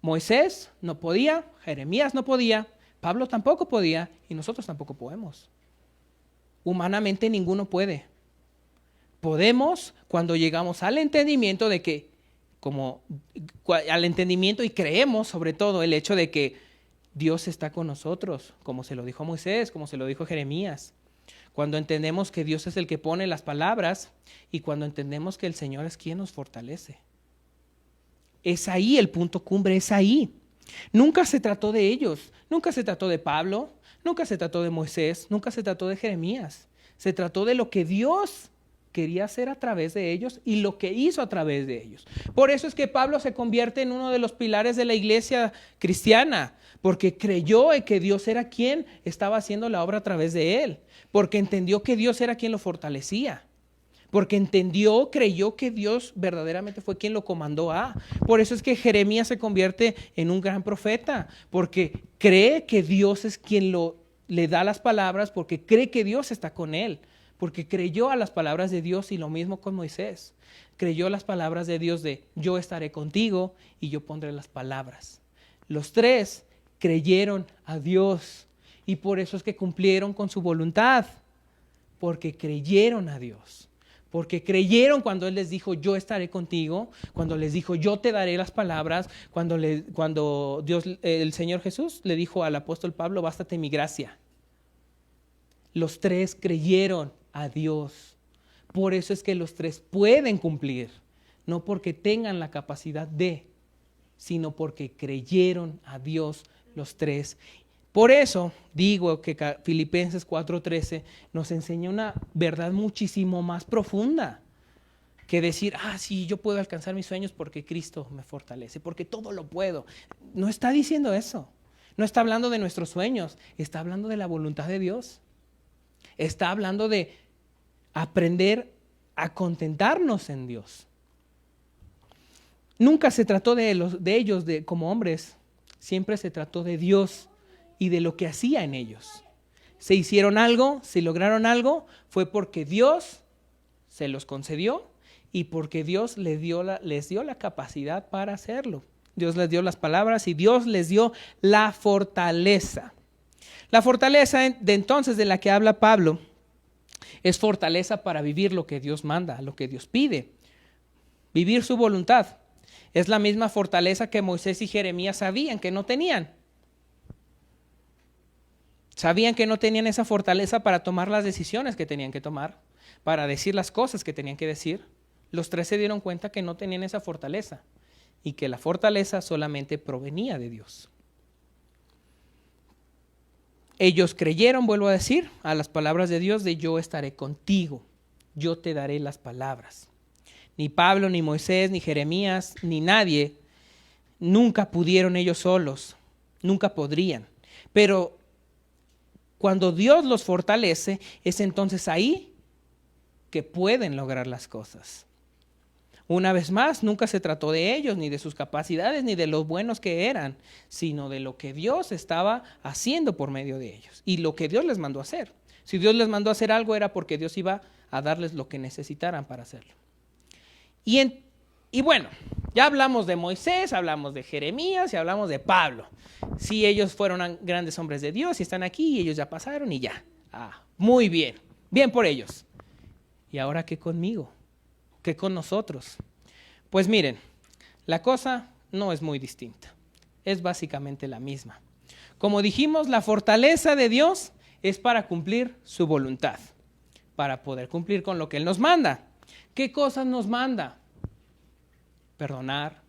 Moisés no podía, Jeremías no podía, Pablo tampoco podía y nosotros tampoco podemos. Humanamente ninguno puede. Podemos cuando llegamos al entendimiento de que, al entendimiento y creemos sobre todo el hecho de que Dios está con nosotros, como se lo dijo a Moisés, como se lo dijo a Jeremías. Cuando entendemos que Dios es el que pone las palabras y cuando entendemos que el Señor es quien nos fortalece. Es ahí el punto cumbre, es ahí. Nunca se trató de ellos, nunca se trató de Pablo, nunca se trató de Moisés, nunca se trató de Jeremías. Se trató de lo que Dios quería hacer a través de ellos y lo que hizo a través de ellos. Por eso es que Pablo se convierte en uno de los pilares de la iglesia cristiana, porque creyó en que Dios era quien estaba haciendo la obra a través de él, porque entendió que Dios era quien lo fortalecía. Porque creyó que Dios verdaderamente fue quien lo comandó a. Por eso es que Jeremías se convierte en un gran profeta, porque cree que Dios es quien le da las palabras, porque cree que Dios está con él, porque creyó a las palabras de Dios y lo mismo con Moisés. Creyó las palabras de Dios de yo estaré contigo y yo pondré las palabras. Los tres creyeron a Dios y por eso es que cumplieron con su voluntad, porque creyeron a Dios. Porque creyeron cuando Él les dijo, yo estaré contigo, cuando les dijo, yo te daré las palabras, cuando Dios, el Señor Jesús le dijo al apóstol Pablo, bástate mi gracia. Los tres creyeron a Dios. Por eso es que los tres pueden cumplir, no porque tengan la capacidad de, sino porque creyeron a Dios los tres. Por eso digo que Filipenses 4:13 nos enseña una verdad muchísimo más profunda que decir, sí, yo puedo alcanzar mis sueños porque Cristo me fortalece, porque todo lo puedo. No está diciendo eso. No está hablando de nuestros sueños, está hablando de la voluntad de Dios. Está hablando de aprender a contentarnos en Dios. Nunca se trató de ellos como hombres, siempre se trató de Dios y de lo que hacía en ellos. Se hicieron algo, se lograron algo, fue porque Dios se los concedió y porque Dios les dio la capacidad para hacerlo. Dios les dio las palabras y Dios les dio la fortaleza. La fortaleza de entonces de la que habla Pablo es fortaleza para vivir lo que Dios manda, lo que Dios pide. Vivir su voluntad. Es la misma fortaleza que Moisés y Jeremías sabían que no tenían. Sabían que no tenían esa fortaleza para tomar las decisiones que tenían que tomar, para decir las cosas que tenían que decir. Los tres se dieron cuenta que no tenían esa fortaleza y que la fortaleza solamente provenía de Dios. Ellos creyeron, vuelvo a decir, a las palabras de Dios de yo estaré contigo, yo te daré las palabras. Ni Pablo, ni Moisés, ni Jeremías, ni nadie, nunca pudieron ellos solos, nunca podrían. Pero cuando Dios los fortalece, es entonces ahí que pueden lograr las cosas. Una vez más, nunca se trató de ellos, ni de sus capacidades, ni de los buenos que eran, sino de lo que Dios estaba haciendo por medio de ellos y lo que Dios les mandó a hacer. Si Dios les mandó a hacer algo era porque Dios iba a darles lo que necesitaran para hacerlo. Y bueno, ya hablamos de Moisés, hablamos de Jeremías y hablamos de Pablo. Sí, ellos fueron grandes hombres de Dios y están aquí y ellos ya pasaron y ya. Muy bien, bien por ellos. ¿Y ahora qué conmigo? ¿Qué con nosotros? Pues miren, la cosa no es muy distinta, es básicamente la misma. Como dijimos, la fortaleza de Dios es para cumplir su voluntad, para poder cumplir con lo que Él nos manda. ¿Qué cosas nos manda? Perdonar,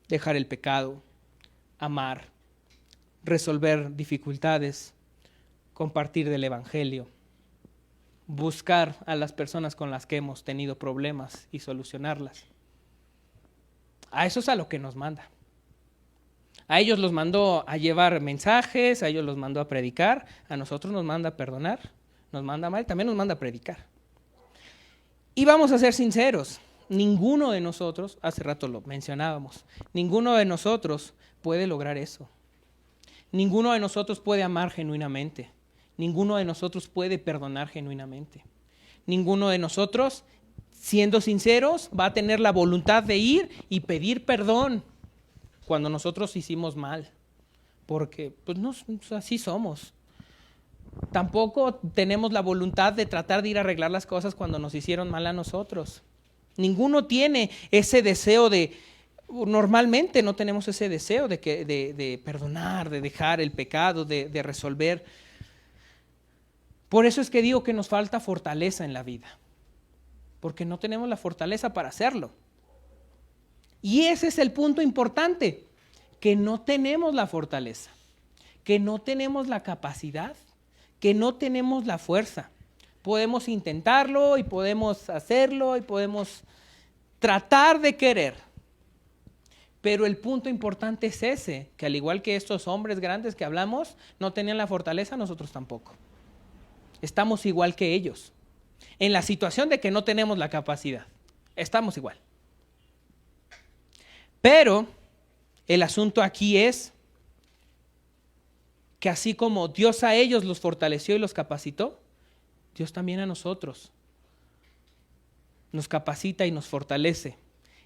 dejar el pecado, amar, resolver dificultades, compartir del Evangelio, buscar a las personas con las que hemos tenido problemas y solucionarlas. A eso es a lo que nos manda. A ellos los mandó a llevar mensajes, a ellos los mandó a predicar, a nosotros nos manda a perdonar, nos manda a amar, también nos manda a predicar. Y vamos a ser sinceros, ninguno de nosotros, hace rato lo mencionábamos, ninguno de nosotros puede lograr eso. Ninguno de nosotros puede amar genuinamente. Ninguno de nosotros puede perdonar genuinamente. Ninguno de nosotros, siendo sinceros, va a tener la voluntad de ir y pedir perdón cuando nosotros hicimos mal. Porque pues no, así somos. Tampoco tenemos la voluntad de tratar de ir a arreglar las cosas cuando nos hicieron mal a nosotros. Ninguno tiene ese deseo normalmente no tenemos ese deseo de perdonar, de dejar el pecado, de resolver. Por eso es que digo que nos falta fortaleza en la vida, porque no tenemos la fortaleza para hacerlo. Y ese es el punto importante, que no tenemos la fortaleza, que no tenemos la capacidad, que no tenemos la fuerza. Podemos intentarlo y podemos hacerlo y podemos tratar de querer. Pero el punto importante es ese, que al igual que estos hombres grandes que hablamos, no tenían la fortaleza, nosotros tampoco. Estamos igual que ellos, en la situación de que no tenemos la capacidad. Estamos igual. Pero el asunto aquí es que así como Dios a ellos los fortaleció y los capacitó, Dios también a nosotros nos capacita y nos fortalece.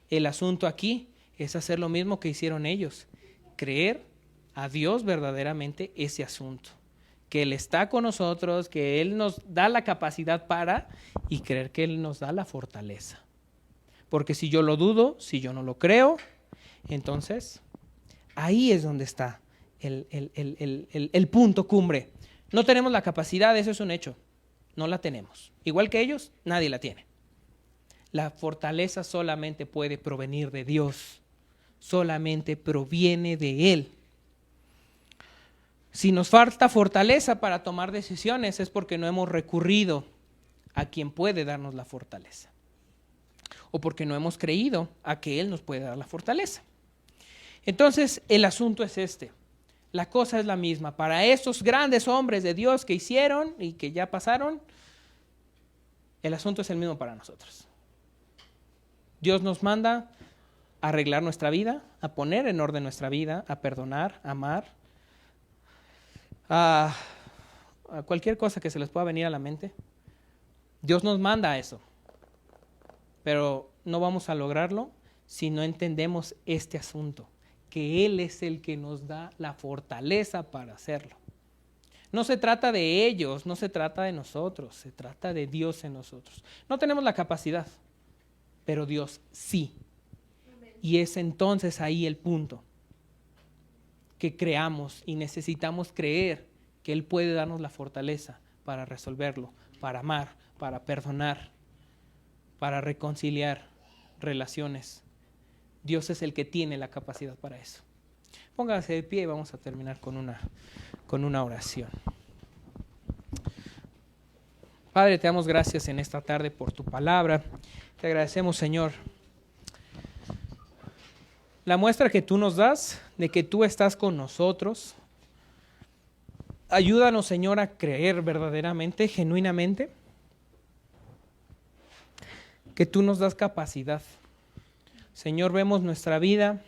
El asunto aquí es hacer lo mismo que hicieron ellos, creer a Dios verdaderamente ese asunto. Que Él está con nosotros, que Él nos da la capacidad para y creer que Él nos da la fortaleza. Porque si yo lo dudo, si yo no lo creo, entonces ahí es donde está el punto cumbre. No tenemos la capacidad, eso es un hecho, no la tenemos. Igual que ellos, nadie la tiene. La fortaleza solamente puede provenir de Dios, solamente proviene de Él. Si nos falta fortaleza para tomar decisiones es porque no hemos recurrido a quien puede darnos la fortaleza. O porque no hemos creído a que Él nos puede dar la fortaleza. Entonces, el asunto es este. La cosa es la misma. Para estos grandes hombres de Dios que hicieron y que ya pasaron, el asunto es el mismo para nosotros. Dios nos manda a arreglar nuestra vida, a poner en orden nuestra vida, a perdonar, a amar, a cualquier cosa que se les pueda venir a la mente. Dios nos manda a eso. Pero no vamos a lograrlo si no entendemos este asunto, que Él es el que nos da la fortaleza para hacerlo. No se trata de ellos, no se trata de nosotros, se trata de Dios en nosotros. No tenemos la capacidad, pero Dios sí. Y es entonces ahí el punto, que creamos y necesitamos creer que Él puede darnos la fortaleza para resolverlo, para amar, para perdonar, para reconciliar relaciones. Dios es el que tiene la capacidad para eso. Póngase de pie y vamos a terminar con una oración. Padre, te damos gracias en esta tarde por tu palabra. Te agradecemos, Señor, la muestra que tú nos das de que tú estás con nosotros. Ayúdanos, Señor, a creer verdaderamente, genuinamente, que tú nos das capacidad. Señor, vemos nuestra vida,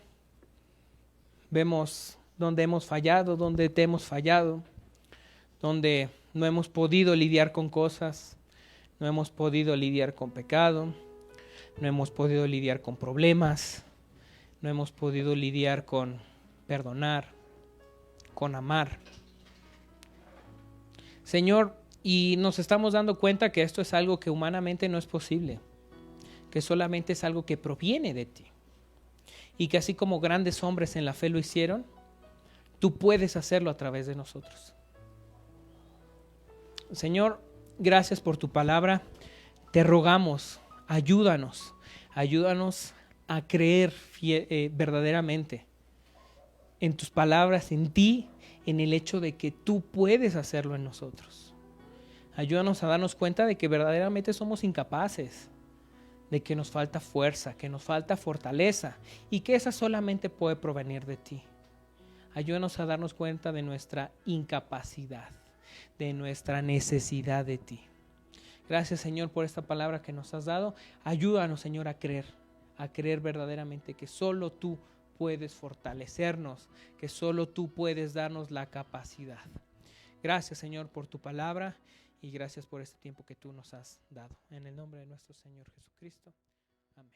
vemos dónde hemos fallado, dónde te hemos fallado, donde no hemos podido lidiar con cosas, no hemos podido lidiar con pecado, no hemos podido lidiar con problemas, no hemos podido lidiar con perdonar, con amar. Señor, y nos estamos dando cuenta que esto es algo que humanamente no es posible, que solamente es algo que proviene de ti. Y que así como grandes hombres en la fe lo hicieron, tú puedes hacerlo a través de nosotros. Señor, gracias por tu palabra. Te rogamos, ayúdanos a creer verdaderamente en tus palabras, en ti, en el hecho de que tú puedes hacerlo en nosotros. Ayúdanos a darnos cuenta de que verdaderamente somos incapaces, de que nos falta fuerza, que nos falta fortaleza y que esa solamente puede provenir de ti. Ayúdanos a darnos cuenta de nuestra incapacidad, de nuestra necesidad de ti. Gracias, Señor, por esta palabra que nos has dado. Ayúdanos, Señor, a creer verdaderamente que solo tú puedes fortalecernos, que solo tú puedes darnos la capacidad. Gracias, Señor, por tu palabra. Y gracias por este tiempo que tú nos has dado. En el nombre de nuestro Señor Jesucristo. Amén.